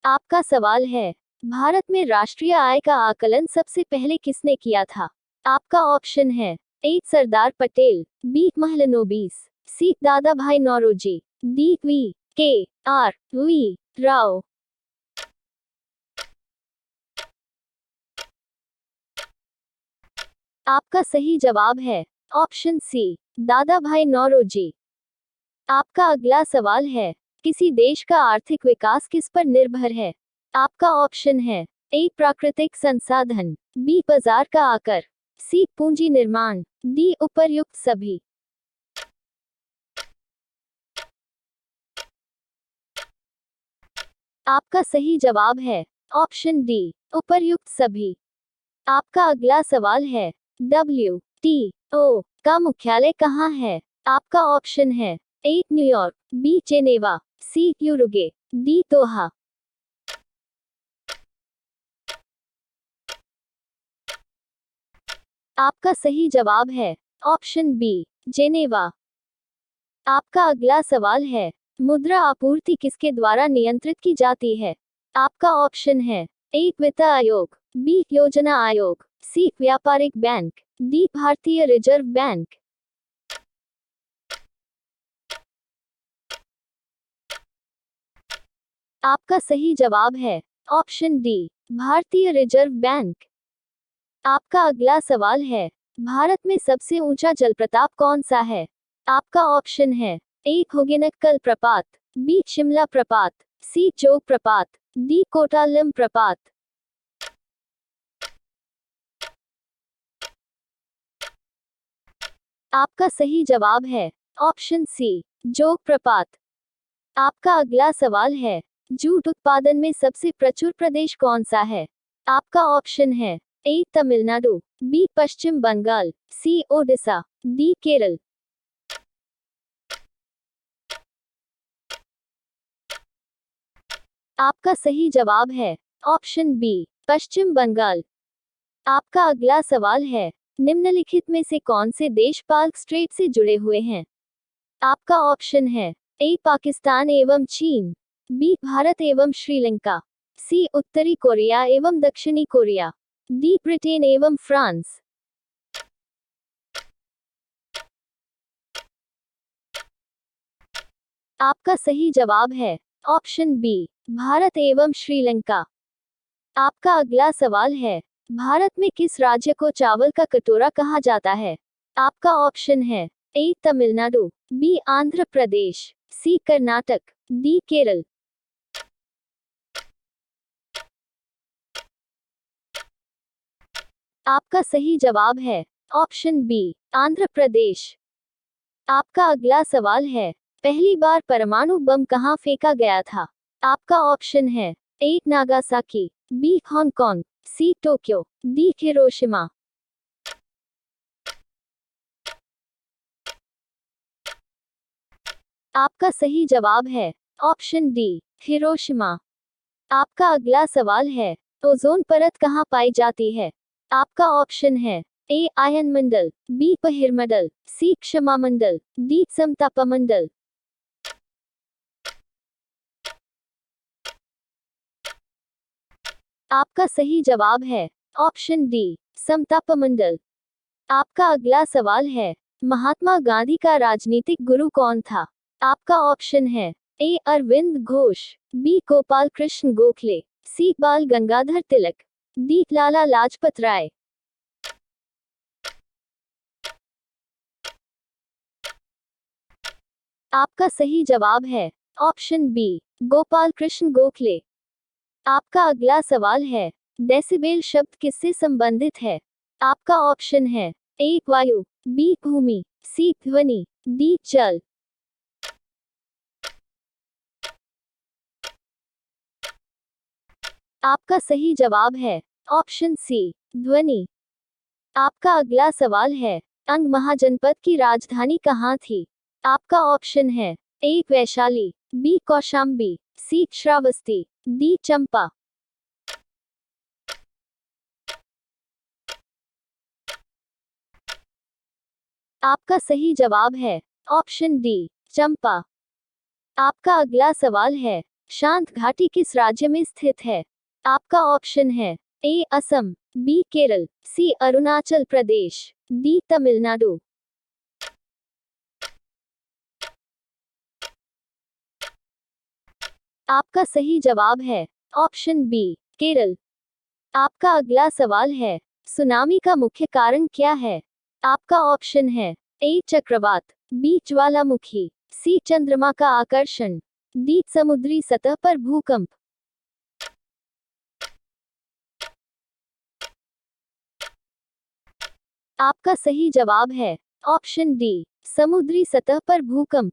आपका सवाल है, भारत में राष्ट्रीय आय का आकलन सबसे पहले किसने किया था? आपका ऑप्शन है ए सरदार पटेल, बी महलनोबिस, सी दादा भाई नौरोजी, डी वी के आर वी राव। आपका सही जवाब है ऑप्शन सी दादा भाई नौरोजी। आपका अगला सवाल है, किसी देश का आर्थिक विकास किस पर निर्भर है? आपका ऑप्शन है ए प्राकृतिक संसाधन, बी बाजार का आकर, सी पूंजी निर्माण, डी उपर्युक्त सभी। आपका सही जवाब है ऑप्शन डी उपर्युक्त सभी। आपका अगला सवाल है, WTO का मुख्यालय कहाँ है? आपका ऑप्शन है ए न्यूयॉर्क, बी जेनेवा, सी यूरुगे, डी दोहा। आपका सही जवाब है ऑप्शन बी जेनेवा। आपका अगला सवाल है, मुद्रा आपूर्ति किसके द्वारा नियंत्रित की जाती है? आपका ऑप्शन है ए वित्त आयोग, बी योजना आयोग, सी व्यापारिक बैंक, डी भारतीय रिजर्व बैंक। आपका सही जवाब है ऑप्शन डी भारतीय रिजर्व बैंक। आपका अगला सवाल है, भारत में सबसे ऊंचा जलप्रपात कौन सा है? आपका ऑप्शन है ए होगेनकल प्रपात, बी शिमला प्रपात, सी जोग प्रपात, डी कोटालम प्रपात। आपका सही जवाब है ऑप्शन सी जोग प्रपात। आपका अगला सवाल है, जूट उत्पादन में सबसे प्रचुर प्रदेश कौन सा है? आपका ऑप्शन है ए तमिलनाडु, बी पश्चिम बंगाल, सी ओडिशा, डी केरल। आपका सही जवाब है ऑप्शन बी पश्चिम बंगाल। आपका अगला सवाल है, निम्नलिखित में से कौन से देश पाल्क स्ट्रेट से जुड़े हुए हैं? आपका ऑप्शन है ए पाकिस्तान एवं चीन, बी भारत एवं श्रीलंका, सी उत्तरी कोरिया एवं दक्षिणी कोरिया, डी ब्रिटेन एवं फ्रांस। आपका सही जवाब है ऑप्शन बी भारत एवं श्रीलंका। आपका अगला सवाल है, भारत में किस राज्य को चावल का कटोरा कहा जाता है? आपका ऑप्शन है ए तमिलनाडु, बी आंध्र प्रदेश, सी कर्नाटक, डी केरल। आपका सही जवाब है ऑप्शन बी आंध्र प्रदेश। आपका अगला सवाल है, पहली बार परमाणु बम कहाँ फेंका गया था? आपका ऑप्शन है A Nagasaki, B Hong Kong, C Tokyo, D Hiroshima. आपका सही जवाब है ऑप्शन डी हिरोशिमा। आपका अगला सवाल है, ओजोन परत कहाँ पाई जाती है? आपका ऑप्शन है ए आयन मंडल, बी बहिर्मंडल, सी क्षमा मंडल, डी समतापमंडल। आपका सही जवाब है ऑप्शन डी समतापमंडल। आपका अगला सवाल है, महात्मा गांधी का राजनीतिक गुरु कौन था? आपका ऑप्शन है ए अरविंद घोष, बी गोपाल कृष्ण गोखले, सी बाल गंगाधर तिलक, डी लाला लाजपत राय। आपका सही जवाब है ऑप्शन बी गोपाल कृष्ण गोखले। आपका अगला सवाल है, डेसिबेल शब्द किससे संबंधित है? आपका ऑप्शन है ए वायु, बी भूमि, सी ध्वनि, डी जल। आपका सही जवाब है ऑप्शन सी ध्वनि। आपका अगला सवाल है, अंग महाजनपद की राजधानी कहाँ थी? आपका ऑप्शन है ए वैशाली, बी कौशाम्बी, सी श्रावस्ती, डी चंपा। आपका सही जवाब है ऑप्शन डी चंपा। आपका अगला सवाल है, शांत घाटी किस राज्य में स्थित है? आपका ऑप्शन है ए असम, बी केरल, सी अरुणाचल प्रदेश, डी तमिलनाडु। आपका सही जवाब है ऑप्शन बी केरल। आपका अगला सवाल है, सुनामी का मुख्य कारण क्या है? आपका ऑप्शन है ए चक्रवात, बी ज्वालामुखी, सी चंद्रमा का आकर्षण, डी समुद्री सतह पर भूकंप। आपका सही जवाब है ऑप्शन डी समुद्री सतह पर भूकंप।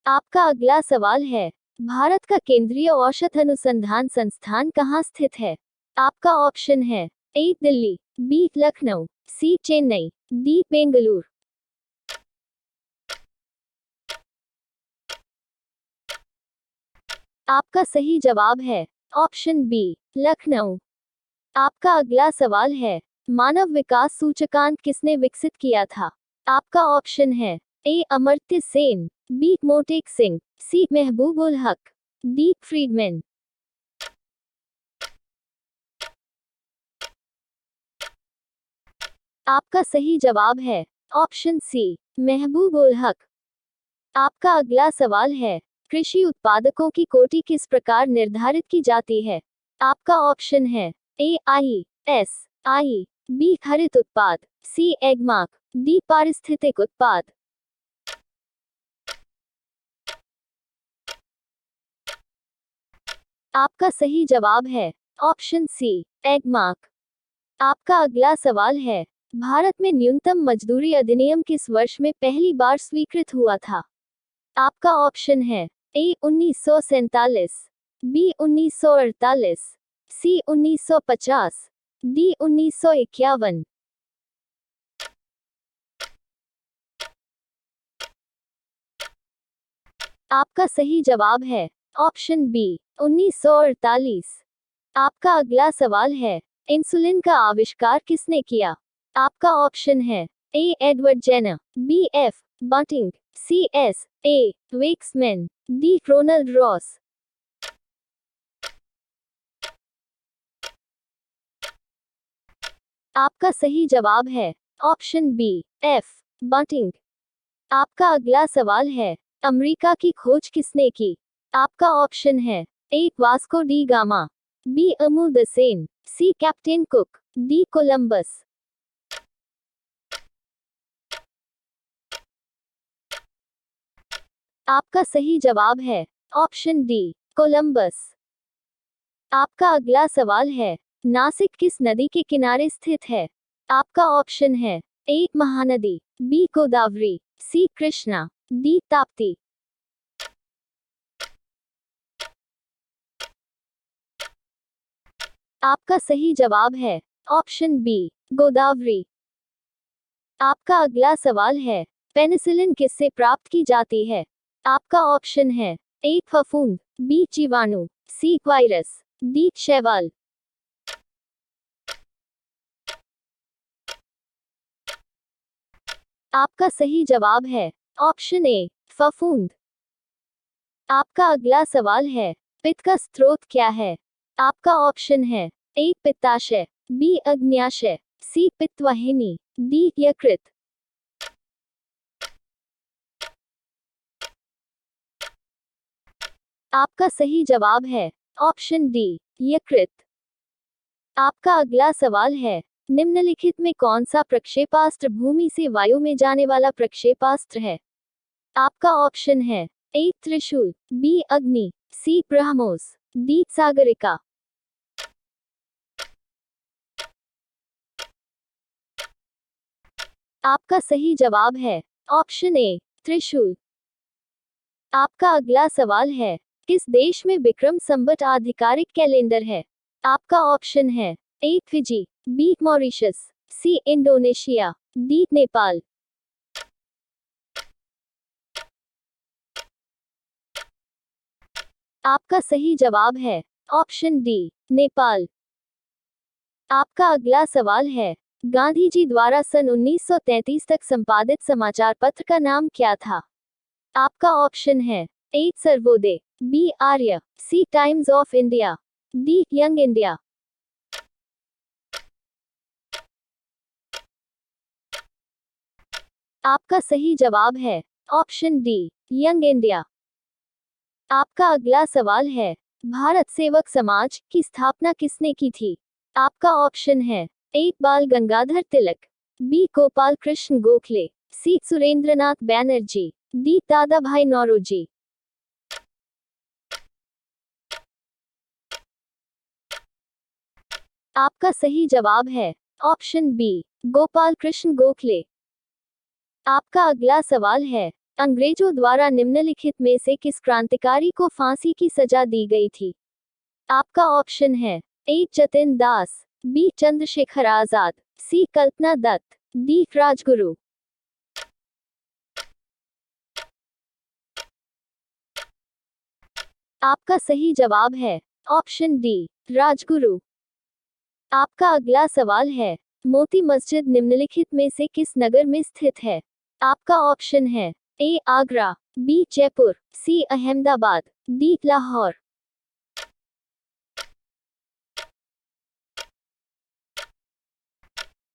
आपका अगला सवाल है, भारत का केंद्रीय औषध अनुसंधान संस्थान कहाँ स्थित है? आपका ऑप्शन है ए दिल्ली, बी लखनऊ, सी चेन्नई, डी बेंगलुरु। आपका सही जवाब है ऑप्शन बी लखनऊ। आपका अगला सवाल है, मानव विकास सूचकांक किसने विकसित किया था? आपका ऑप्शन है ए अमर्त्य सेन, बी मोटेक सिंह, सी महबूब उल हक, डी फ्रीडमैन। आपका सही जवाब है ऑप्शन सी महबूब उल हक। आपका अगला सवाल है, कृषि उत्पादकों की कोटि किस प्रकार निर्धारित की जाती है? आपका ऑप्शन है ए आई एस आई, बी हरित उत्पाद, सी एगमार्क, डी पारिस्थितिक उत्पाद। आपका सही जवाब है ऑप्शन सी एगमार्क। आपका अगला सवाल है, भारत में न्यूनतम मजदूरी अधिनियम किस वर्ष में पहली बार स्वीकृत हुआ था? आपका ऑप्शन है ए 1947, बी 1948, सी 1950, डी 1951। आपका सही जवाब है ऑप्शन बी 1948। आपका अगला सवाल है, इंसुलिन का आविष्कार किसने किया? आपका ऑप्शन है A Edward Jenner, B F Banting, C S A Waksman, D Ronald Ross. आपका सही जवाब है ऑप्शन बी एफ बंटिंग। आपका अगला सवाल है, अमेरिका की खोज किसने की? आपका ऑप्शन है ए वास्को डी गामा, बी अमूल्य सेन, सी कैप्टन कुक, डी कोलंबस। आपका सही जवाब है ऑप्शन डी कोलंबस। आपका अगला सवाल है, नासिक किस नदी के किनारे स्थित है? आपका ऑप्शन है ए महानदी, बी गोदावरी, सी कृष्णा, डी ताप्ती। आपका सही जवाब है ऑप्शन बी गोदावरी। आपका अगला सवाल है, पेनिसिलिन किससे प्राप्त की जाती है? आपका ऑप्शन है ए फफूंद, बी जीवाणु, सी वायरस, डी शैवाल। आपका सही जवाब है ऑप्शन ए फफूंद। आपका अगला सवाल है, पित्त का स्रोत क्या है? आपका ऑप्शन है ए पित्ताशय, बी अग्न्याशय, सी पित्तवाहिनी, डी यकृत। आपका सही जवाब है ऑप्शन डी यकृत। आपका अगला सवाल है, निम्नलिखित में कौन सा प्रक्षेपास्त्र भूमि से वायु में जाने वाला प्रक्षेपास्त्र है? आपका ऑप्शन है ए त्रिशूल, बी अग्नि, सी ब्रह्मोस, डी सागरिका। आपका सही जवाब है ऑप्शन ए त्रिशूल। आपका अगला सवाल है, किस देश में विक्रम संवत आधिकारिक कैलेंडर है? आपका ऑप्शन है A Fiji, B Mauritius, C Indonesia, D Nepal. आपका सही जवाब है ऑप्शन डी नेपाल। आपका अगला सवाल है, गांधी जी द्वारा सन 1933 तक संपादित समाचार पत्र का नाम क्या था? आपका ऑप्शन है A Sarvodaya, B Arya, C times of India, D young India. आपका सही जवाब है ऑप्शन डी यंग इंडिया। आपका अगला सवाल है, भारत सेवक समाज की स्थापना किसने की थी? आपका ऑप्शन है ए बाल गंगाधर तिलक, बी गोपाल कृष्ण गोखले, सी सुरेंद्रनाथ बैनर्जी, डी दादा भाई नौरोजी। आपका सही जवाब है ऑप्शन बी गोपाल कृष्ण गोखले। आपका अगला सवाल है, अंग्रेजों द्वारा निम्नलिखित में से किस क्रांतिकारी को फांसी की सजा दी गई थी? आपका ऑप्शन है ए जतिन दास, बी चंद्रशेखर आजाद, सी कल्पना दत्त, डी राजगुरु। आपका सही जवाब है ऑप्शन डी राजगुरु। आपका अगला सवाल है, मोती मस्जिद निम्नलिखित में से किस नगर में स्थित है? आपका ऑप्शन है ए आगरा, बी जयपुर, सी अहमदाबाद, डी लाहौर।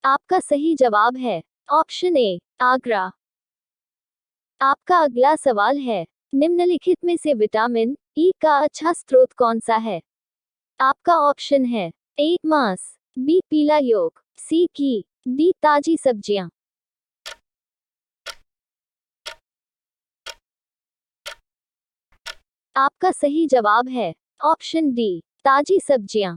आपका सही जवाब है ऑप्शन ए आगरा। आपका अगला सवाल है, निम्नलिखित में से विटामिन ई का अच्छा स्रोत कौन सा है? आपका ऑप्शन है ए मांस, बी पीला योग, सी घी, डी ताजी सब्जियां। आपका सही जवाब है ऑप्शन डी ताजी सब्जियां।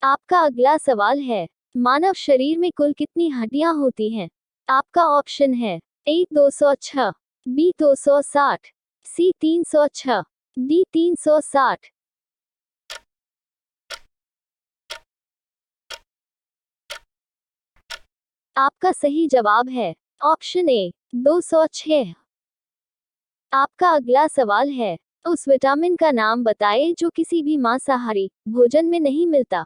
आपका अगला सवाल है, मानव शरीर में कुल कितनी हड्डियां होती हैं? आपका ऑप्शन है ए 206, बी 260, सी 306, डी 360। आपका सही जवाब है ऑप्शन ए 206। आपका अगला सवाल है, उस विटामिन का नाम बताएं जो किसी भी मांसाहारी भोजन में नहीं मिलता।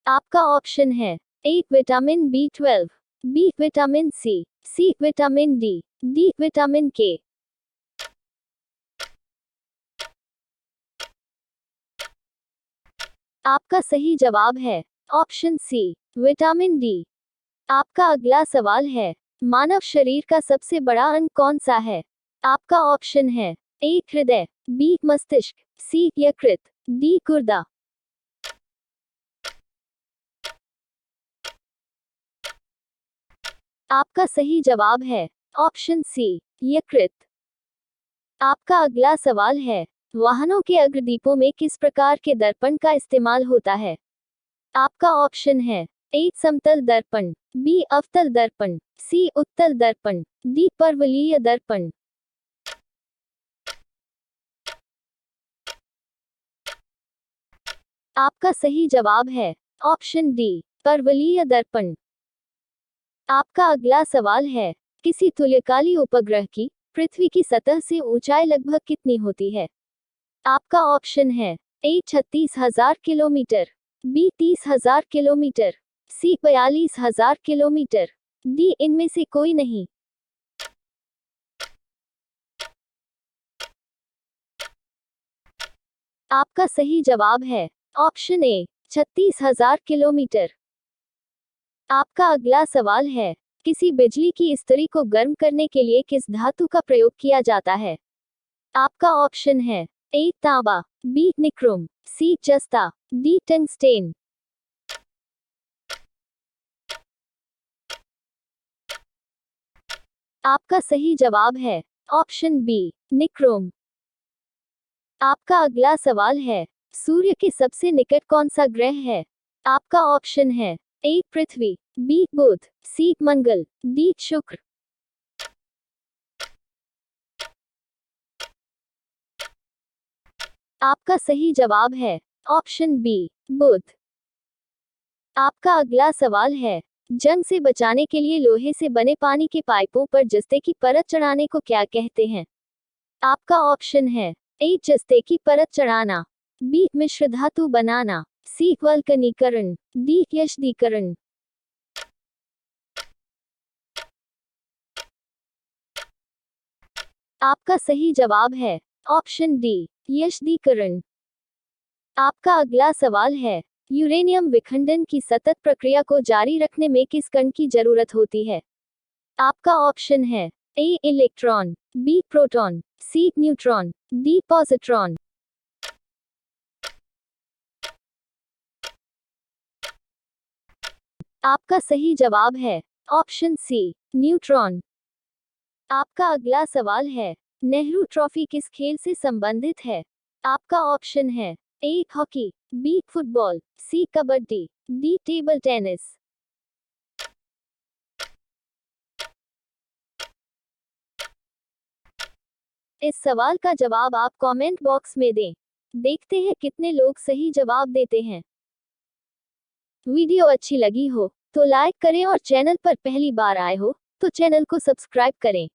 आपका ऑप्शन है A vitamin B12, B vitamin C vitamin D vitamin K. आपका सही जवाब है ऑप्शन सी विटामिन डी। आपका अगला सवाल है, मानव शरीर का सबसे बड़ा अंग कौन सा है? आपका ऑप्शन है ए हृदय, बी मस्तिष्क, सी यकृत, डी गुर्दा। आपका सही जवाब है ऑप्शन सी यकृत। आपका अगला सवाल है, वाहनों के अग्रदीपों में किस प्रकार के दर्पण का इस्तेमाल होता है? आपका ऑप्शन है ए समतल दर्पण, बी अवतल दर्पण, सी उत्तल दर्पण, डी परवलयीय दर्पण। आपका सही जवाब है ऑप्शन डी परवलयीय दर्पण। आपका अगला सवाल है, किसी तुल्यकाली उपग्रह की पृथ्वी की सतह से ऊंचाई लगभग कितनी होती है? आपका ऑप्शन है ए 36,000 किलोमीटर, बी 30,000 किलोमीटर, सी 42,000 किलोमीटर, डी इनमें से कोई नहीं। आपका सही जवाब है ऑप्शन ए 36,000 किलोमीटर। आपका अगला सवाल है, किसी बिजली की इस्त्री को गर्म करने के लिए किस धातु का प्रयोग किया जाता है? आपका ऑप्शन है ए तांबा, बी निक्रोम, सी जस्ता, डी टंगस्टेन। आपका सही जवाब है ऑप्शन बी निक्रोम। आपका अगला सवाल है, सूर्य के सबसे निकट कौन सा ग्रह है? आपका ऑप्शन है ए पृथ्वी, बी बुध, सी मंगल, डी शुक्र। आपका सही जवाब है ऑप्शन बी बुध। आपका अगला सवाल है, जंग से बचाने के लिए लोहे से बने पानी के पाइपों पर जस्ते की परत चढ़ाने को क्या कहते हैं? आपका ऑप्शन है ए जस्ते की परत चढ़ाना, बी मिश्र धातु बनाना, सी वल्कनीकरण, डी यशदीकरण। आपका सही जवाब है ऑप्शन डी यशदीकरण। आपका अगला सवाल है, यूरेनियम विखंडन की सतत प्रक्रिया को जारी रखने में किस कण की जरूरत होती है? आपका ऑप्शन है ए इलेक्ट्रॉन, बी प्रोटॉन, सी न्यूट्रॉन, डी पॉजिट्रॉन। आपका सही जवाब है ऑप्शन सी न्यूट्रॉन। आपका अगला सवाल है, नेहरू ट्रॉफी किस खेल से संबंधित है? आपका ऑप्शन है A hockey, B football, C kabaddi, D table tennis. इस सवाल का जवाब आप कमेंट बॉक्स में दें। देखते हैं कितने लोग सही जवाब देते हैं। वीडियो अच्छी लगी हो तो लाइक करें और चैनल पर पहली बार आए हो तो चैनल को सब्सक्राइब करें।